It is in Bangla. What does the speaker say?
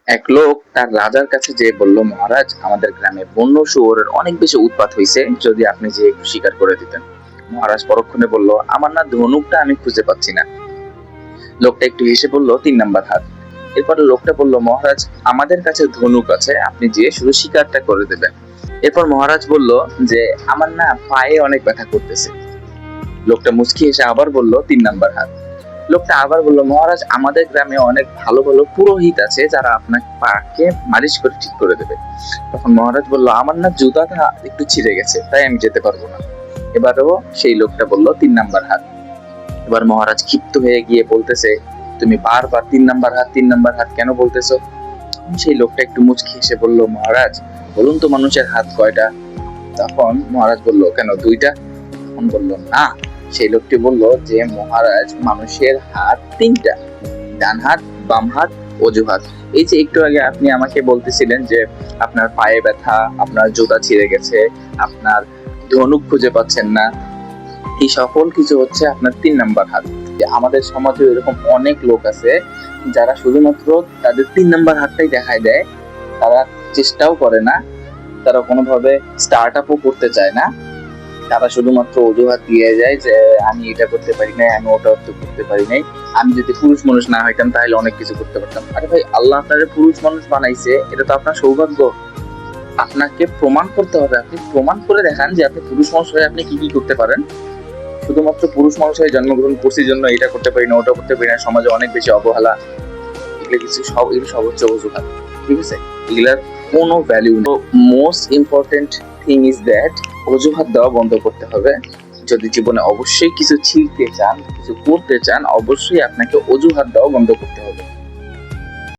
এক লোক তার রাজার কাছে যেয়ে বলল, মহারাজ, আমাদের গ্রামে বন্য শুয়োরের অনেক বেশি উৎপাত হয়েছে, যদি আপনি যে একটু শিকার করে দিতেন। মহারাজ পরক্ষণে বলল, আমার না ধনুকটা আমি খুঁজে পাচ্ছি না। লোকটা একটু হেসে বলল, 3 নাম্বার হাত। এরপর লোকটা বলল, মহারাজ, আমাদের কাছে ধনুক আছে, আপনি যে শুধু শিকারটা করে দেবেন। এরপর মহারাজ বলল যে, আমার না পায়ে অনেক ব্যথা করতেছে। লোকটা মুচকি হেসে আবার বলল, 3 নাম্বার হাত। লোকটা আবার বলল, মহারাজ, আমাদের গ্রামে অনেক ভালো ভালো পুরোহিত আছে, যারা আপনার পাকে মালিশ করে ঠিক করে দেবে। তখন মহারাজ বলল, আমার না জুতাটা একটু ছিঁড়ে গেছে, তাই আমি যেতে পারবো না। এবারও সেই লোকটা বলল, 3 নাম্বার হাত। এবার মহারাজ ক্ষিপ্ত হয়ে গিয়ে বলতেছে, তুমি বারবার 3 নাম্বার হাত 3 নাম্বার হাত কেন বলতেছো? সেই লোকটা একটু মুচকি হেসে বলল, মহারাজ, বলুন তো মানুষের হাত কয়টা? তখন মহারাজ বলল, কেন, 2টা? তখন বলল, না। সেই লোকটি বলল যে, মহারাজ, মানুষের হাত 3টা, ডান হাত, বাম হাত, অজুহাত। এই যে একটু আগে আপনি আমাকে বলতেছিলেন যে আপনার পায়ে ব্যথা, আপনার জুতা ছিঁড়ে গেছে, আপনার ধনুক খুঁজে পাচ্ছেন না, এই সকল কিছু হচ্ছে আপনার 3 নাম্বার হাত। আমাদের সমাজে এরকম অনেক লোক আছে যারা শুধুমাত্র তাদের 3 নাম্বার হাতটাই দেখায় দেয়। তারা চেষ্টাও করে না, তারা কোনোভাবে স্টার্ট আপও করতে চায় না। তারা শুধুমাত্র অজুহাত দিয়ে যায় যে আমি এটা করতে পারি নাই, আমি ওটা করতে পারি নাই, আমি যদি পুরুষ মানুষ না হইতাম তাহলে অনেক কিছু করতে পারতাম। আরে ভাই, আল্লাহ আপনাকে পুরুষ মানুষ বানাইছে, এটা তো আপনার সৌভাগ্য। আপনাকে প্রমাণ করতে হবে, আপনি প্রমাণ করে দেখান যে আপনি পুরুষ মানুষ হয়ে আপনি কি কি করতে পারেন। শুধুমাত্র পুরুষ মানুষ হয়ে জন্মগ্রহণ করছি জন্য এটা করতে পারি না, ওটা করতে পারি না, সমাজে অনেক বেশি অবহেলা, এগুলো সব হচ্ছে অজুহাত। ঠিক আছে, এগুলার কোনো ভ্যালু নেই। Most important thing is that অজুহাত দেওয়া বন্ধ করতে হবে। যদি জীবনে অবশ্যই কিছু শিখতে চান, কিছু করতে চান, অবশ্যই আপনাকে অজুহাত দেওয়া বন্ধ করতে হবে।